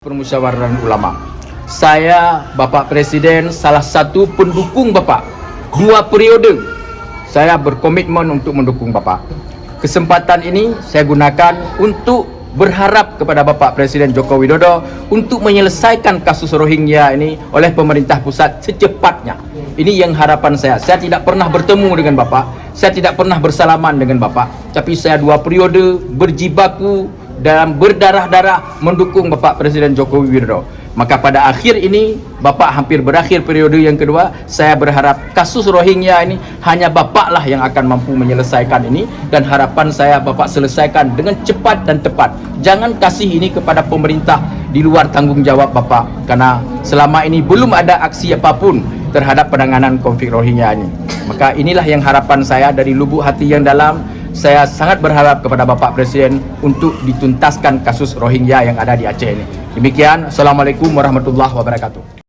Permusyawaratan Ulama. Saya, Bapak Presiden, salah satu pendukung Bapak. 2 periode saya berkomitmen untuk mendukung Bapak. Kesempatan ini saya gunakan untuk berharap kepada Bapak Presiden Joko Widodo untuk menyelesaikan kasus Rohingya ini oleh pemerintah pusat secepatnya. Ini yang harapan saya. Saya tidak pernah bertemu dengan Bapak, saya tidak pernah bersalaman dengan Bapak, tapi saya 2 periode berjibaku dan berdarah-darah mendukung Bapak Presiden Joko Widodo. Maka pada akhir ini, Bapak hampir berakhir periode yang kedua. Saya berharap kasus Rohingya ini hanya Bapaklah yang akan mampu menyelesaikan ini, dan harapan saya Bapak selesaikan dengan cepat dan tepat. Jangan kasih ini kepada pemerintah di luar tanggung jawab Bapak, karena selama ini belum ada aksi apapun terhadap penanganan konflik Rohingya ini. Maka inilah yang harapan saya dari lubuk hati yang dalam. Saya sangat berharap kepada Bapak Presiden untuk dituntaskan kasus Rohingya yang ada di Aceh ini. Demikian, Assalamualaikum warahmatullahi wabarakatuh.